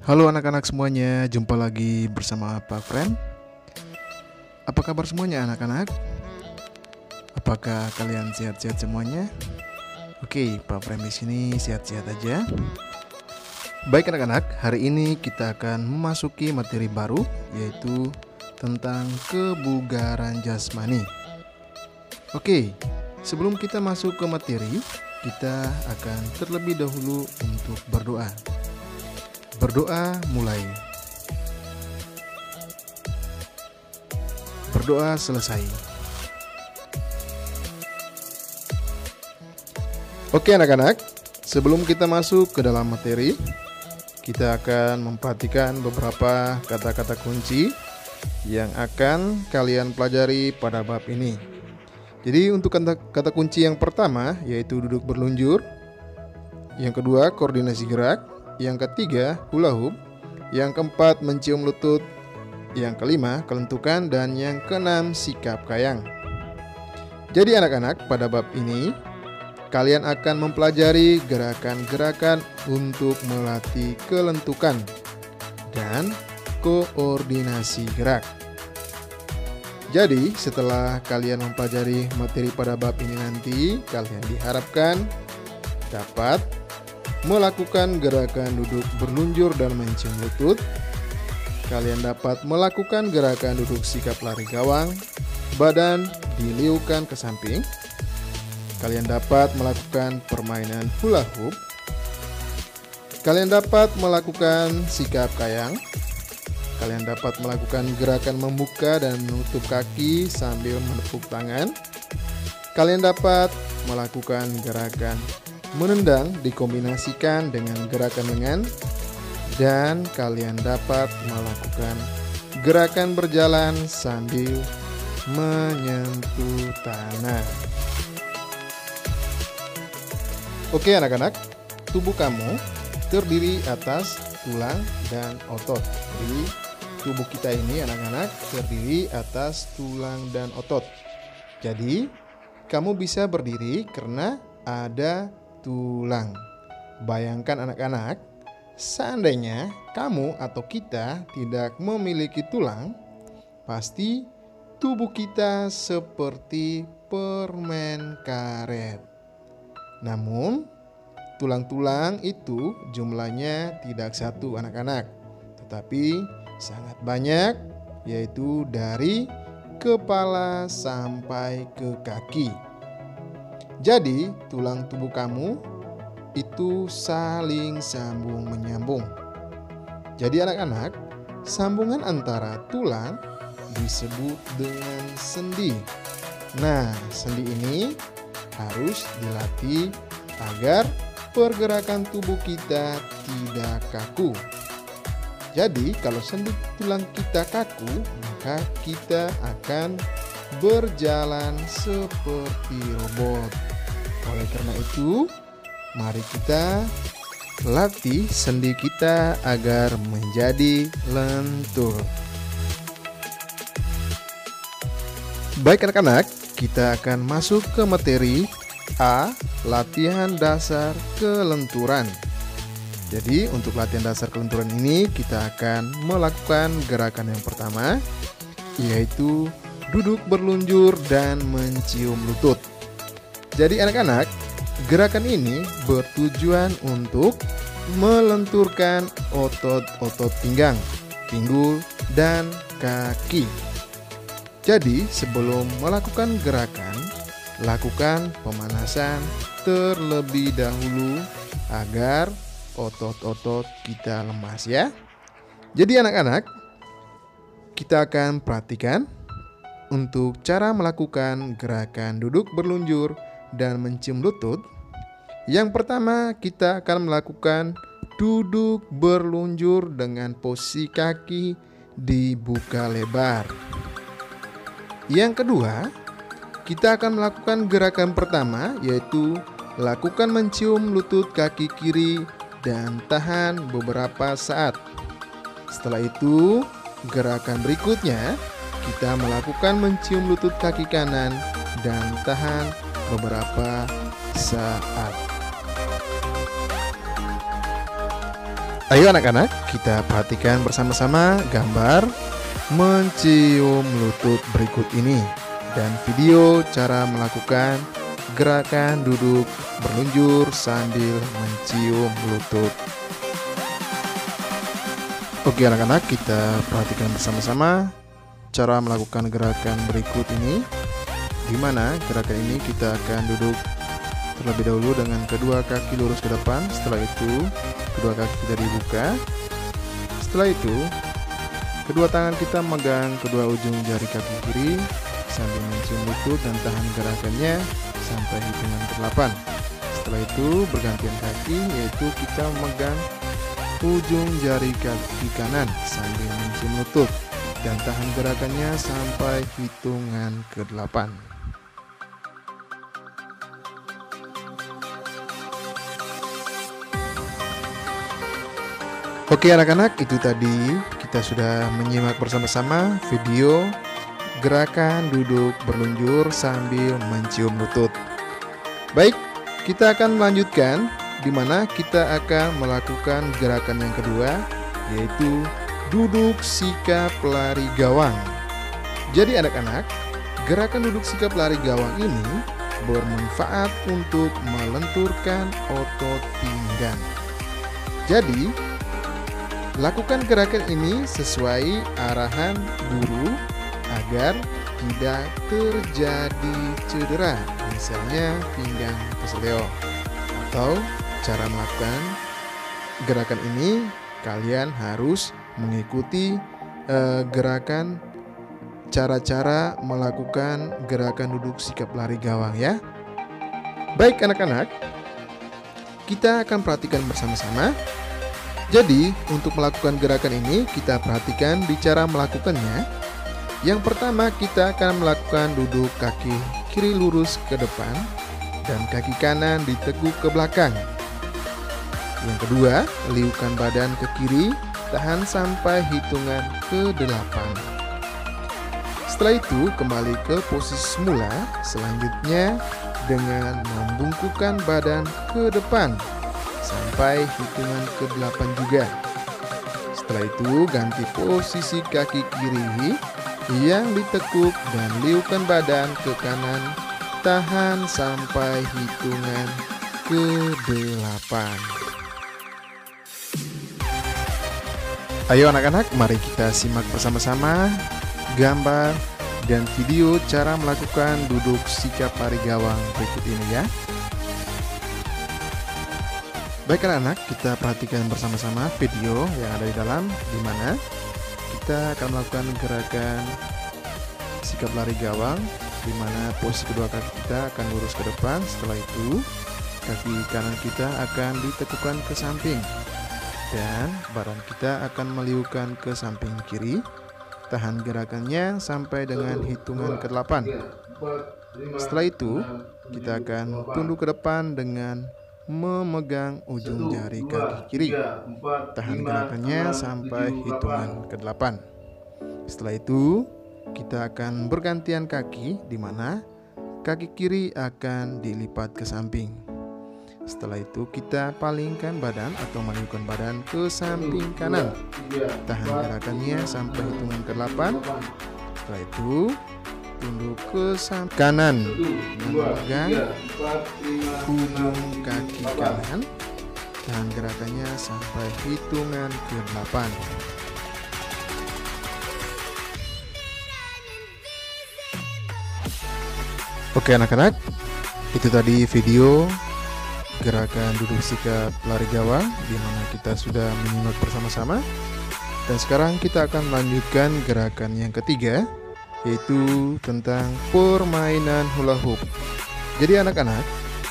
Halo anak-anak semuanya, jumpa lagi bersama Pak Friend. Apa kabar semuanya anak-anak? Apakah kalian sehat-sehat semuanya? Oke, Pak Friend di sini sehat-sehat aja. Baik anak-anak, hari ini kita akan memasuki materi baru, yaitu tentang kebugaran jasmani. Oke, sebelum kita masuk ke materi, kita akan terlebih dahulu untuk berdoa. Berdoa mulai. Berdoa selesai. Oke anak-anak, sebelum kita masuk ke dalam materi, kita akan memperhatikan beberapa kata-kata kunci yang akan kalian pelajari pada bab ini. Jadi untuk kata kunci yang pertama yaitu duduk berlunjur, yang kedua koordinasi gerak, yang ketiga hula hoop, yang keempat mencium lutut, yang kelima kelentukan, dan yang keenam sikap kayang. Jadi anak-anak, pada bab ini kalian akan mempelajari gerakan-gerakan untuk melatih kelentukan dan koordinasi gerak. Jadi setelah kalian mempelajari materi pada bab ini nanti, kalian diharapkan dapat melakukan gerakan duduk berlunjur dan mencium lutut. Kalian dapat melakukan gerakan duduk sikap lari gawang, badan diliukan ke samping. Kalian dapat melakukan permainan hula hoop. Kalian dapat melakukan sikap kayang. Kalian dapat melakukan gerakan membuka dan menutup kaki sambil menepuk tangan. Kalian dapat melakukan gerakan menendang dikombinasikan dengan gerakan lengan, dan kalian dapat melakukan gerakan berjalan sambil menyentuh tanah. Oke anak-anak, tubuh kamu terdiri atas tulang dan otot. Jadi tubuh kita ini anak-anak terdiri atas tulang dan otot. Jadi kamu bisa berdiri karena ada tulang. Bayangkan anak-anak, seandainya kamu atau kita tidak memiliki tulang, pasti tubuh kita seperti permen karet. Namun, tulang-tulang itu jumlahnya tidak satu anak-anak, tetapi sangat banyak, yaitu dari kepala sampai ke kaki. Jadi, tulang tubuh kamu itu saling sambung menyambung. Jadi anak-anak, sambungan antara tulang disebut dengan sendi. Nah, sendi ini harus dilatih agar pergerakan tubuh kita tidak kaku. Jadi, kalau sendi tulang kita kaku, maka kita akan berjalan seperti robot. Oleh karena itu, mari kita latih sendi kita agar menjadi lentur. Baik anak-anak, kita akan masuk ke materi A, latihan dasar kelenturan. Jadi untuk latihan dasar kelenturan ini kita akan melakukan gerakan yang pertama, yaitu duduk berlunjur dan mencium lutut. Jadi anak-anak, gerakan ini bertujuan untuk melenturkan otot-otot pinggang, pinggul, dan kaki. Jadi sebelum melakukan gerakan, lakukan pemanasan terlebih dahulu agar otot-otot kita lemas ya. Jadi anak-anak, kita akan perhatikan untuk cara melakukan gerakan duduk berlunjur dan mencium lutut. Yang pertama, kita akan melakukan duduk berlunjur dengan posisi kaki dibuka lebar. Yang kedua, kita akan melakukan gerakan pertama, yaitu lakukan mencium lutut kaki kiri dan tahan beberapa saat. Setelah itu, gerakan berikutnya kita melakukan mencium lutut kaki kanan dan tahan beberapa saat. Ayo anak-anak, kita perhatikan bersama-sama gambar mencium lutut berikut ini dan video cara melakukan gerakan duduk berluncur sambil mencium lutut. Oke anak-anak, kita perhatikan bersama-sama cara melakukan gerakan berikut ini, di mana gerakan ini kita akan duduk terlebih dahulu dengan kedua kaki lurus ke depan. Setelah itu kedua kaki kita dibuka. Setelah itu kedua tangan kita megang kedua ujung jari kaki kiri sambil mencium lutut dan tahan gerakannya sampai hitungan ke-8. Setelah itu bergantian kaki, yaitu kita memegang ujung jari kaki kanan sambil mencium lutut dan tahan gerakannya sampai hitungan ke-8. Oke anak-anak, itu tadi kita sudah menyimak bersama-sama video gerakan duduk berluncur sambil mencium lutut. Baik, kita akan melanjutkan di mana kita akan melakukan gerakan yang kedua, yaitu duduk sikap lari gawang. Jadi anak-anak, gerakan duduk sikap lari gawang ini bermanfaat untuk melenturkan otot pinggang. Jadi lakukan gerakan ini sesuai arahan guru agar tidak terjadi cedera, misalnya pinggang keseleo. Atau cara melakukan gerakan ini kalian harus mengikuti gerakan cara-cara melakukan gerakan duduk sikap lari gawang ya. Baik anak-anak, kita akan perhatikan bersama-sama. Jadi, untuk melakukan gerakan ini, kita perhatikan di cara melakukannya. Yang pertama, kita akan melakukan duduk kaki kiri lurus ke depan dan kaki kanan diteguk ke belakang. Yang kedua, liukan badan ke kiri, tahan sampai hitungan ke-8. Setelah itu, kembali ke posisi semula. Selanjutnya, dengan membungkukkan badan ke depan sampai hitungan ke-8 juga. Setelah itu ganti posisi kaki kiri yang ditekuk dan liukan badan ke kanan, tahan sampai hitungan ke-8. Ayo anak-anak, mari kita simak bersama-sama gambar dan video cara melakukan duduk sikap lari gawang berikut ini ya. Baik anak-anak, kita perhatikan bersama-sama video yang ada di dalam, di mana kita akan melakukan gerakan sikap lari gawang, di mana posisi kedua kaki kita akan lurus ke depan. Setelah itu kaki kanan kita akan ditekukan ke samping dan badan kita akan meliukan ke samping kiri. Tahan gerakannya sampai dengan hitungan ke-8. Setelah itu kita akan tunduk ke depan dengan memegang ujung jari kaki kiri. Tahan gerakannya sampai hitungan ke-8. Setelah itu kita akan bergantian kaki, di mana kaki kiri akan dilipat ke samping. Setelah itu kita palingkan badan atau meliukan badan ke samping kanan. Tahan gerakannya sampai hitungan ke-8. Setelah itu tunduk ke samping kanan, memegang ujung kaki kanan. Tahan gerakannya sampai hitungan ke-8. Oke anak-anak, itu tadi video gerakan duduk sikap lari gawang, di mana kita sudah menyimak bersama-sama. Dan sekarang kita akan melanjutkan gerakan yang ketiga, yaitu tentang permainan hula hoop. Jadi anak-anak,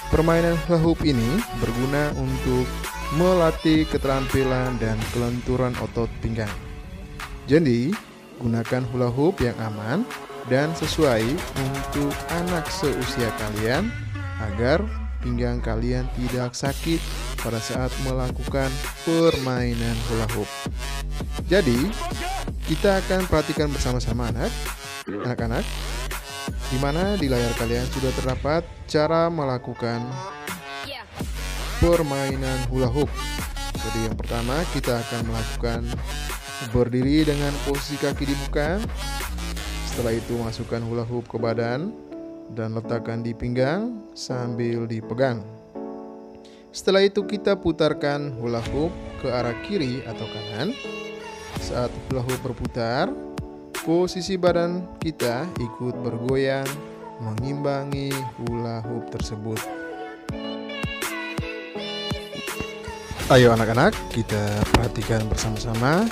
permainan hula hoop ini berguna untuk melatih keterampilan dan kelenturan otot pinggang. Jadi, gunakan hula hoop yang aman dan sesuai untuk anak seusia kalian agar pinggang kalian tidak sakit pada saat melakukan permainan hula hoop. Jadi, kita akan perhatikan bersama-sama anak-anak, di mana di layar kalian sudah terdapat cara melakukan permainan hula hoop. Jadi yang pertama kita akan melakukan berdiri dengan posisi kaki dibuka. Setelah itu masukkan hula hoop ke badan dan letakkan di pinggang sambil dipegang. Setelah itu kita putarkan hula hoop ke arah kiri atau kanan. Saat hula hoop berputar, posisi badan kita ikut bergoyang mengimbangi hula hoop tersebut. Ayo anak-anak, kita perhatikan bersama-sama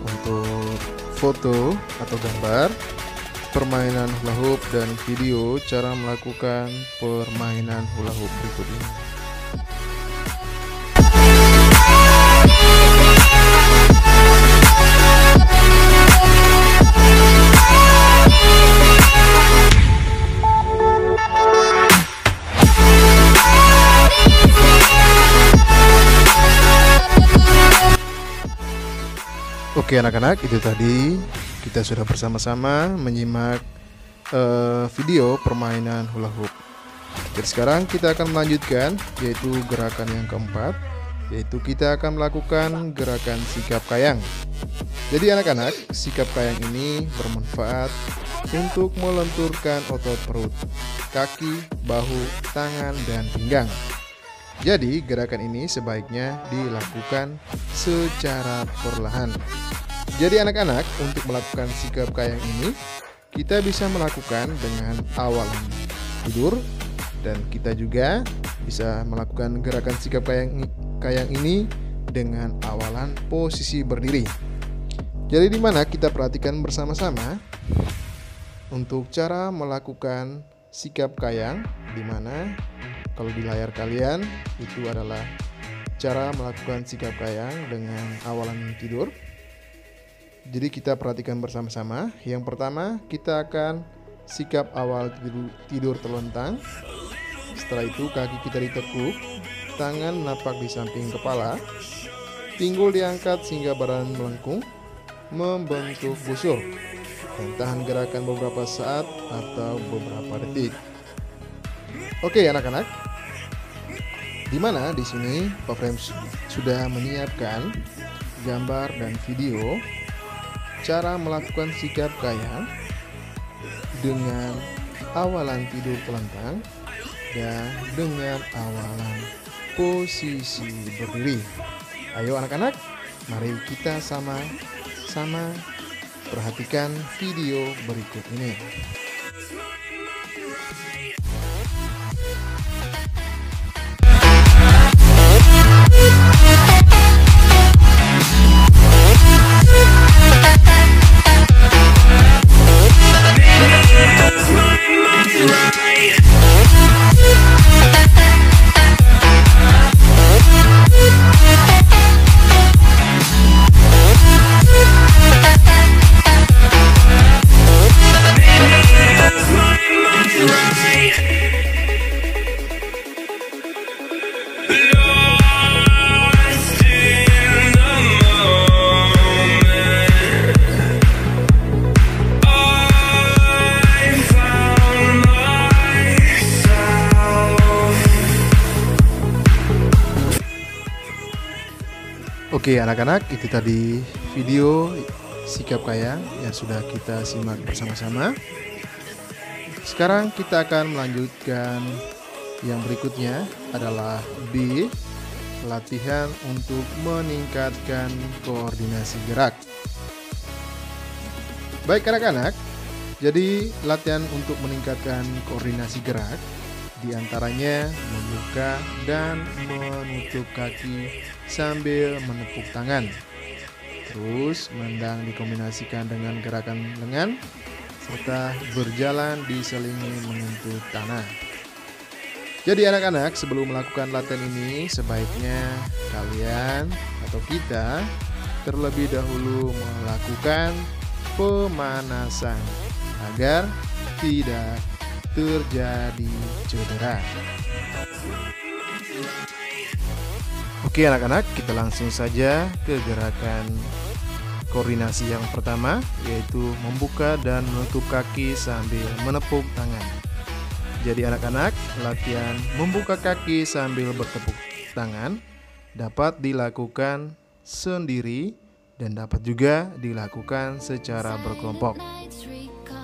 untuk foto atau gambar permainan hula hoop dan video cara melakukan permainan hula hoop berikut ini. Oke anak-anak, itu tadi kita sudah bersama-sama menyimak video permainan hula hoop. Jadi sekarang kita akan melanjutkan, yaitu gerakan yang keempat, yaitu kita akan melakukan gerakan sikap kayang. Jadi anak-anak, sikap kayang ini bermanfaat untuk melenturkan otot perut, kaki, bahu, tangan, dan pinggang. Jadi gerakan ini sebaiknya dilakukan secara perlahan. Jadi anak-anak, untuk melakukan sikap kayang ini kita bisa melakukan dengan awalan tidur, dan kita juga bisa melakukan gerakan sikap kayang ini dengan awalan posisi berdiri. Jadi di mana kita perhatikan bersama-sama untuk cara melakukan sikap kayang, di mana kalau di layar kalian itu adalah cara melakukan sikap kayang dengan awalan tidur. Jadi kita perhatikan bersama-sama. Yang pertama kita akan sikap awal tidur terlentang. Setelah itu kaki kita ditekuk, tangan napak di samping kepala, pinggul diangkat sehingga badan melengkung membentuk busur, dan tahan gerakan beberapa saat atau beberapa detik. Oke anak-anak, dimana di sini Pak Frem sudah menyiapkan gambar dan video cara melakukan sikap kayang dengan awalan tidur telentang dan dengan awalan posisi berdiri. Ayo anak-anak, mari kita sama-sama perhatikan video berikut ini. Oke anak-anak, itu tadi video sikap kayang yang sudah kita simak bersama-sama. Sekarang kita akan melanjutkan yang berikutnya adalah B, latihan untuk meningkatkan koordinasi gerak. Baik anak-anak, jadi latihan untuk meningkatkan koordinasi gerak diantaranya membuka dan menutup kaki sambil menepuk tangan. Terus mendang dikombinasikan dengan gerakan lengan serta berjalan diselingi menyentuh tanah. Jadi anak-anak, sebelum melakukan latihan ini sebaiknya kalian atau kita terlebih dahulu melakukan pemanasan agar tidak terjadi cedera. Oke anak-anak, kita langsung saja ke gerakan koordinasi yang pertama, yaitu membuka dan menutup kaki sambil menepuk tangan. Jadi anak-anak, latihan membuka kaki sambil bertepuk tangan dapat dilakukan sendiri dan dapat juga dilakukan secara berkelompok.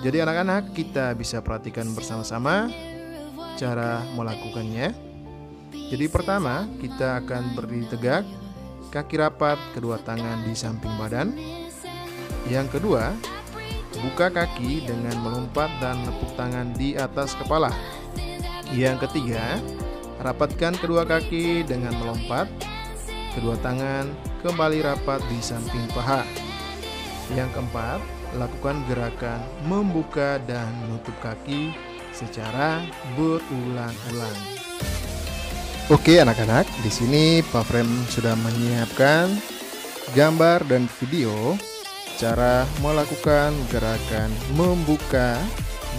Jadi anak-anak, kita bisa perhatikan bersama-sama cara melakukannya. Jadi pertama, kita akan berdiri tegak, kaki rapat, kedua tangan di samping badan. Yang kedua, buka kaki dengan melompat dan nepuk tangan di atas kepala. Yang ketiga, rapatkan kedua kaki dengan melompat, kedua tangan kembali rapat di samping paha. Yang keempat, lakukan gerakan membuka dan menutup kaki secara berulang-ulang. Oke anak-anak, di sini Pak Frem sudah menyiapkan gambar dan video cara melakukan gerakan membuka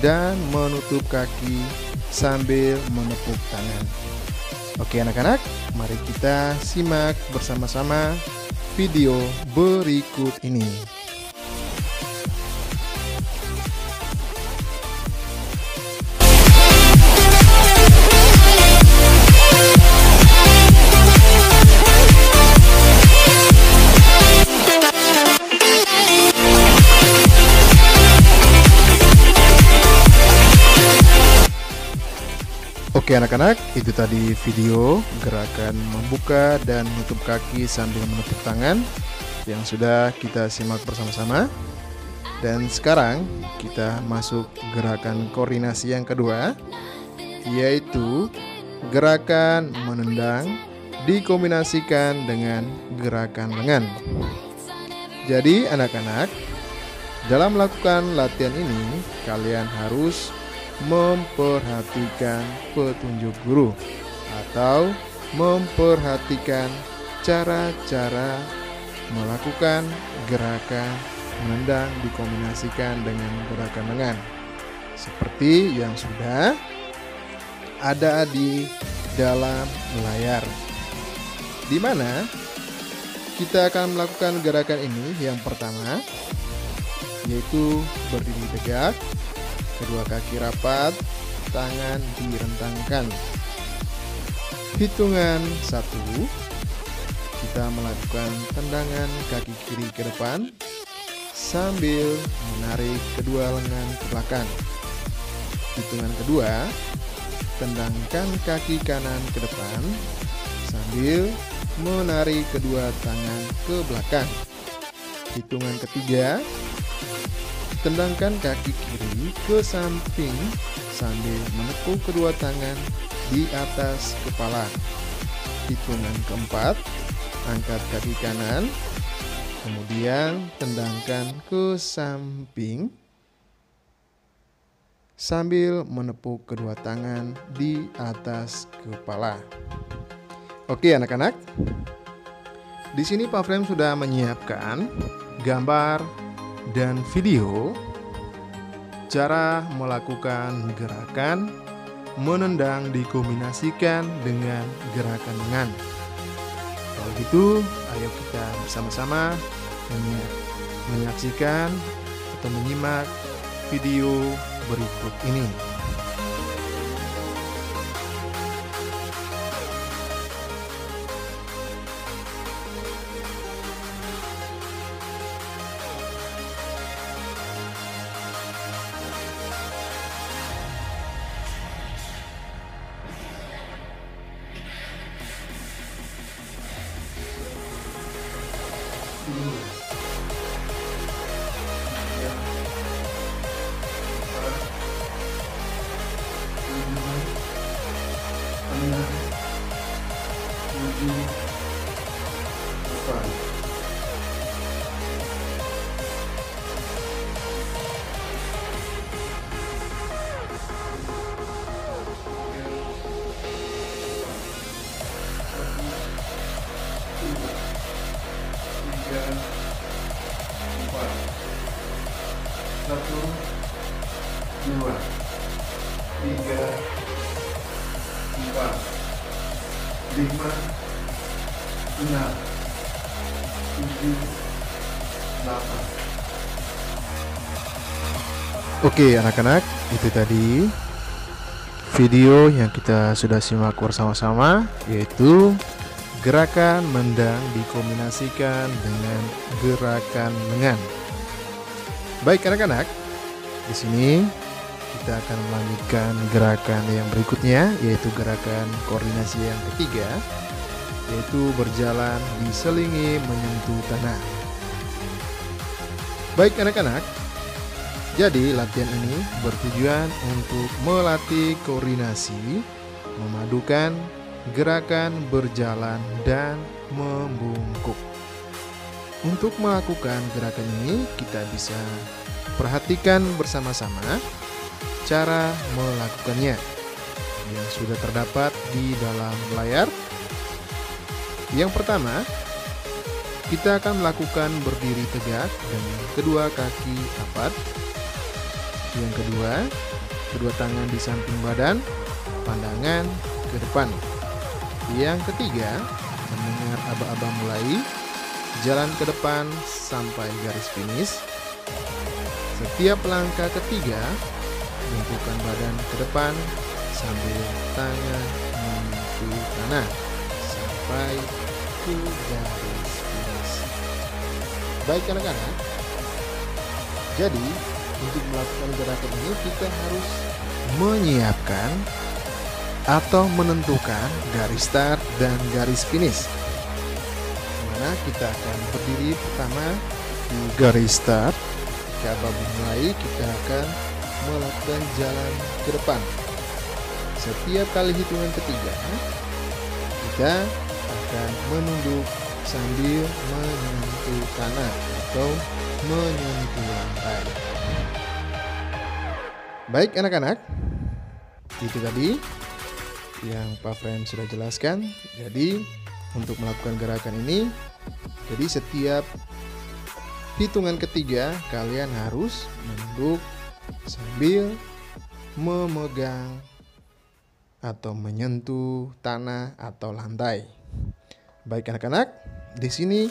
dan menutup kaki sambil menepuk tangan. Oke anak-anak, mari kita simak bersama-sama video berikut ini. Oke anak-anak, itu tadi video gerakan membuka dan menutup kaki sambil menepuk tangan yang sudah kita simak bersama-sama. Dan sekarang kita masuk gerakan koordinasi yang kedua, yaitu gerakan menendang dikombinasikan dengan gerakan lengan. Jadi anak-anak, dalam melakukan latihan ini kalian harus memperhatikan petunjuk guru atau memperhatikan cara-cara melakukan gerakan menendang dikombinasikan dengan gerakan lengan seperti yang sudah ada di dalam layar, di mana kita akan melakukan gerakan ini. Yang pertama yaitu berdiri tegak, kedua kaki rapat, tangan direntangkan. Hitungan 1, kita melakukan tendangan kaki kiri ke depan sambil menarik kedua lengan ke belakang. Hitungan kedua, tendangkan kaki kanan ke depan sambil menarik kedua tangan ke belakang. Hitungan ketiga, tendangkan kaki kiri ke samping sambil menepuk kedua tangan di atas kepala. Hitungan keempat, angkat kaki kanan, kemudian tendangkan ke samping sambil menepuk kedua tangan di atas kepala. Oke anak-anak, di sini Pak Frem sudah menyiapkan gambar dan video cara melakukan gerakan menendang dikombinasikan dengan gerakan lengan. Kalau gitu, ayo kita bersama-sama menyaksikan atau menyimak video berikut ini. Satu, dua, tiga, empat, lima, enam, tujuh, delapan. Oke anak-anak, itu tadi video yang kita sudah simak bersama-sama, yaitu Gerakan mendang dikombinasikan dengan gerakan lengan. Baik anak-anak, di sini kita akan melanjutkan gerakan yang berikutnya, yaitu gerakan koordinasi yang ketiga, yaitu berjalan diselingi menyentuh tanah. Baik anak-anak, jadi latihan ini bertujuan untuk melatih koordinasi, memadukan gerakan berjalan dan membungkuk. Untuk melakukan gerakan ini, kita bisa perhatikan bersama-sama cara melakukannya yang sudah terdapat di dalam layar. Yang pertama, kita akan melakukan berdiri tegak dengan kedua kaki rapat. Yang kedua, kedua tangan di samping badan, pandangan ke depan. Yang ketiga, mendengar aba-aba mulai, jalan ke depan sampai garis finish. Setiap langkah ketiga, bentukan badan ke depan sambil tangan menyentuh tanah sampai ke garis finish. Baik anak-anak, jadi untuk melakukan gerakan ini kita harus menyiapkan atau menentukan garis start dan garis finish. Dimana kita akan berdiri pertama di garis start. Ketika mulai, kita akan melakukan jalan ke depan. Setiap kali hitungan ketiga, kita akan menunduk sambil menyentuh tanah atau menyentuh lantai. Baik anak-anak, itu tadi yang Pak Frem sudah jelaskan. Jadi untuk melakukan gerakan ini, jadi setiap hitungan ketiga kalian harus menunduk sambil memegang atau menyentuh tanah atau lantai. Baik anak-anak, di sini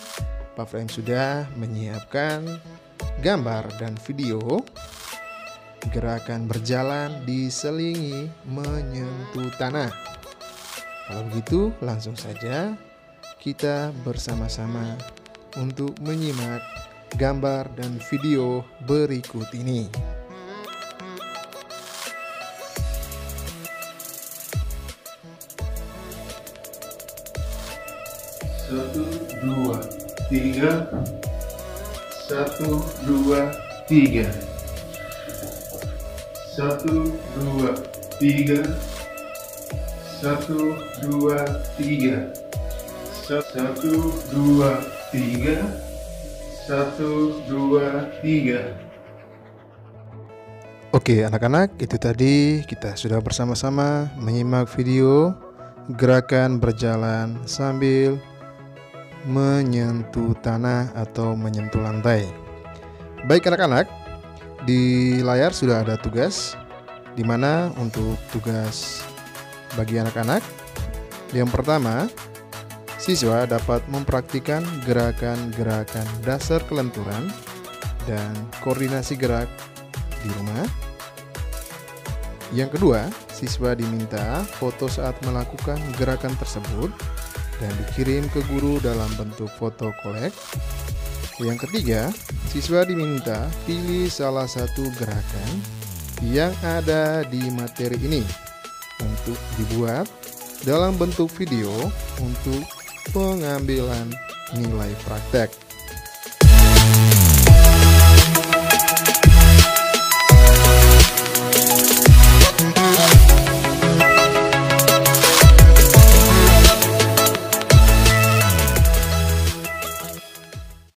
Pak Frem sudah menyiapkan gambar dan video gerakan berjalan diselingi menyentuh tanah. Kalau begitu, langsung saja kita bersama-sama untuk menyimak gambar dan video berikut ini. Satu, dua, tiga. 1, 2, 3. 1, 2, 3. 1, 2, 3. 1, 2, 3. 1, 2, 3. Oke anak-anak, itu tadi kita sudah bersama-sama menyimak video gerakan berjalan sambil menyentuh tanah atau menyentuh lantai. Baik anak-anak, di layar sudah ada tugas, di mana untuk tugas bagi anak-anak, yang pertama, siswa dapat mempraktikkan gerakan-gerakan dasar kelenturan dan koordinasi gerak di rumah. Yang kedua, siswa diminta foto saat melakukan gerakan tersebut dan dikirim ke guru dalam bentuk foto kolek. Yang ketiga, siswa diminta pilih salah satu gerakan yang ada di materi ini untuk dibuat dalam bentuk video untuk pengambilan nilai praktek.